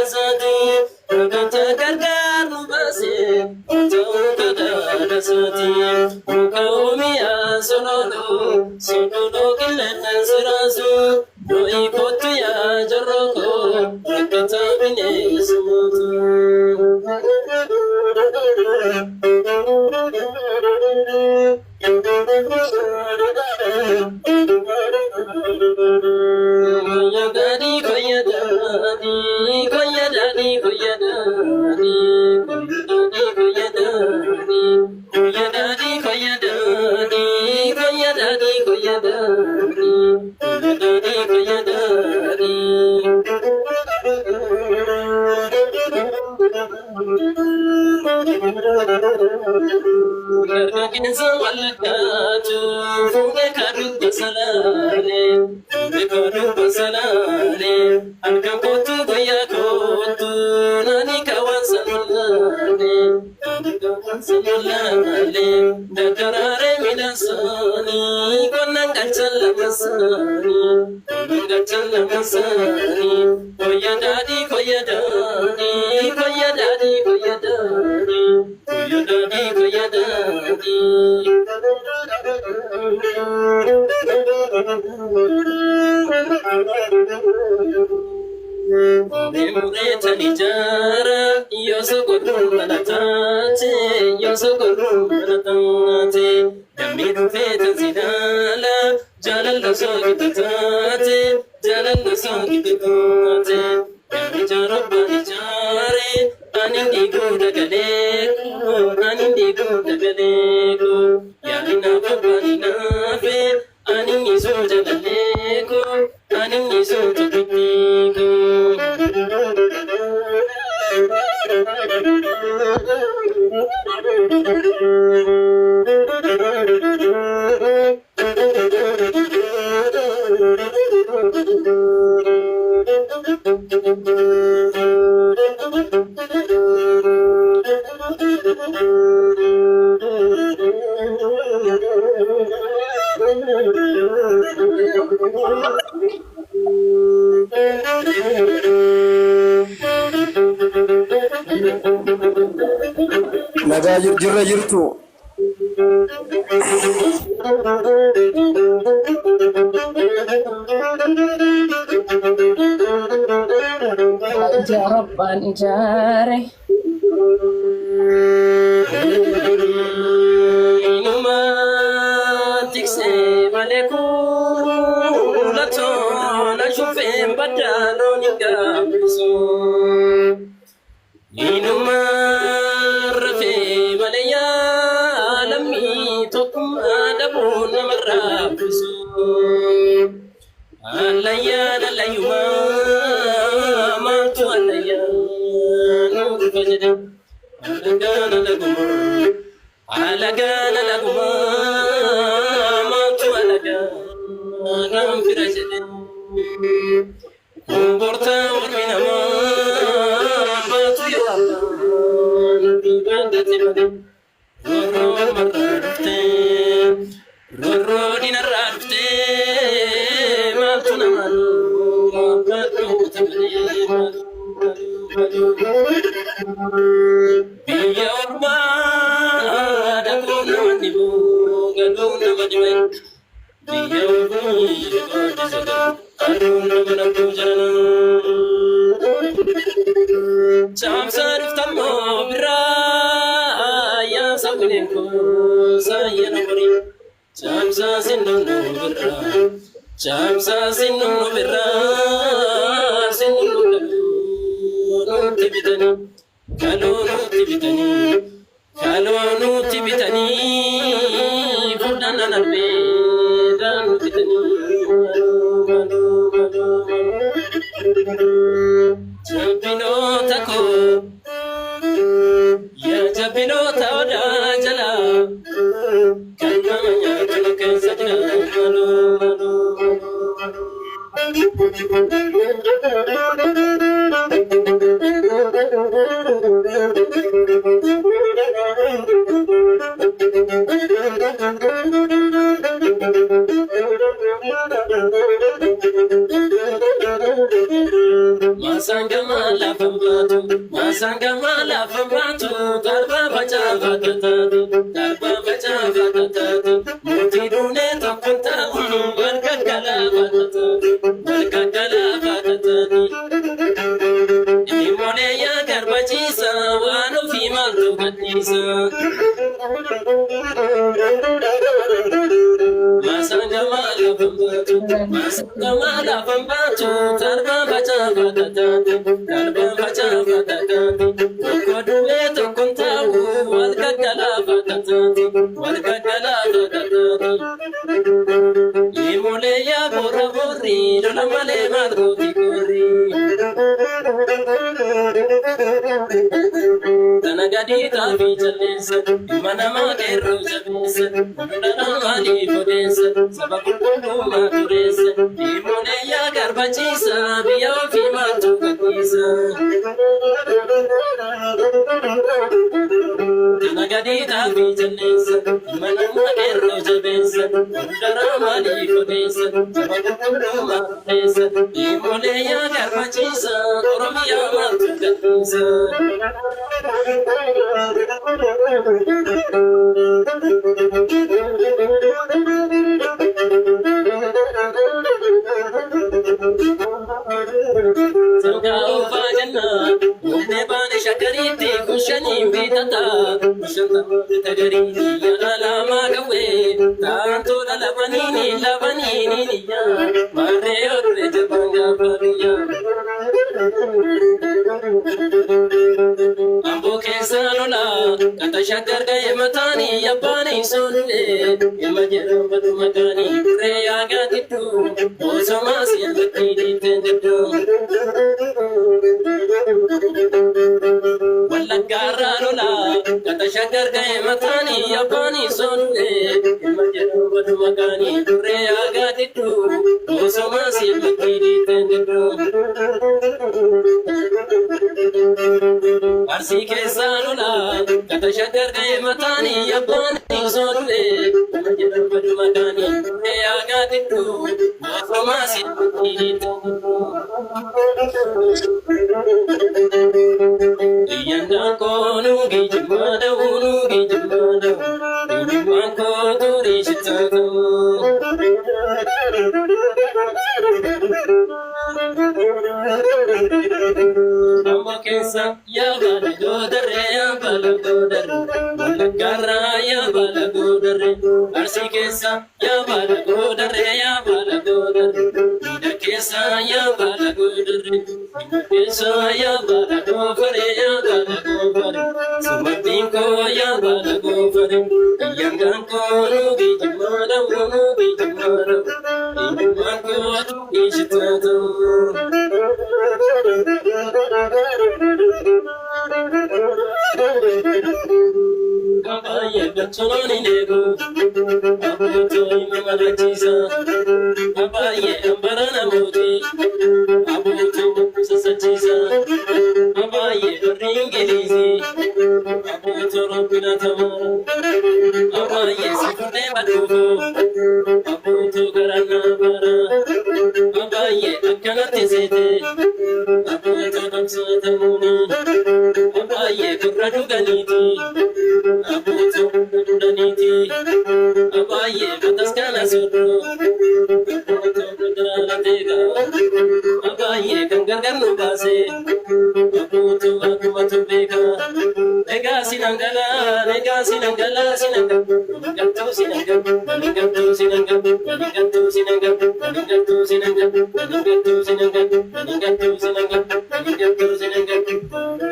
ساتي وكنت كركان باسي وكذا ساتي وكومي سنودو كل سراسو روي كنت يا جركو وكنت بني سموتو Nagaa jirra jirtu. Ya Rabban jare inuma tikse maleku lato la shufe badalo ninga biso inuma rafe malaya lami tokum adabu namra biso alaya layuma alagana laguma mantu alagana firajin kumborta urmina mantu yawan bibandati madam roro marrafte roro dinarrafte mantu namanu mantu tabani biya urma kalonu tibitani fudana nabe danu tibitani jabino tako ya jabino tawda jala kananya tulke sajana fambatu masanga mala fambatu darba bacha fatatu darba bacha fatatu muti dune tokunta walkakala fatatu walkakala fatatu imole ya garbachisa wanu fi maltu gadisa masanga mala fambatu darba bacha fatatu darba bacha fatatu kodume tokunta walkakala fatatu walkakala fatatu imole ya borabori lolamale madroti kori tanagadi tafi jalisa manama kero jabisa nanamali bodesa sabakulu maturesa imole ya garbachisa biya fi matu katisa tanagadi tafi jalisa manama kero jabisa nanamali bodesa sabakulu maturesa imole ya garbachisa oromiya matu katisa Sangau fajana, mune bane shakariti kushani bitata, kushanta tagari ya alama gawe, tanto labanini ya, mare otre jabanga pariya. Ambo kesalola, kata shakar gaya matani yapani sunne, yamajeru badu magani reya gatitu, osama siyakati ditendu. Walakara lola, kata shakar gaya matani yapani sunne, yamajeru badu magani reya gatitu, osama siyakati ditendu. Arsi kesalola, kata shakar gaya matani yapani sunne, yamajeru badu magani reya gatitu, osama siyakati ditendu. Yanda kono gijmada unu gijmada unu ko turi shitado Amba kesa ya bala godare Walakara ya bala godare Arsi kesa ya bala godare Ida kesa ya bala godare Kesa ya bala gofare ya bala gofare Sumatin ko ya bala gofare Yangan ko nugi jimada nugi jimada Inuman ko ishitado Kabaye gachononi nego Abuto imamara chisa Kabaye ambarana moti Abuto sasa chisa Kabaye ringelizi Abuto robina tamara Kabaye sifune badugo Abuto garana bara Kabaye akkanati sete Abuto kamsa tamuni Kabaye kurradu ganiti Abuto daniti Abaye bataskana sodo Abuto kudrala tega Abaye kangargar no base Abuto akumatu beka Ega sinangala sinangala Ningatu sinangam Ningatu sinangam Ningatu sinangam Ningatu sinangam Ningatu sinangam Ningatu sinangam Ningatu sinangam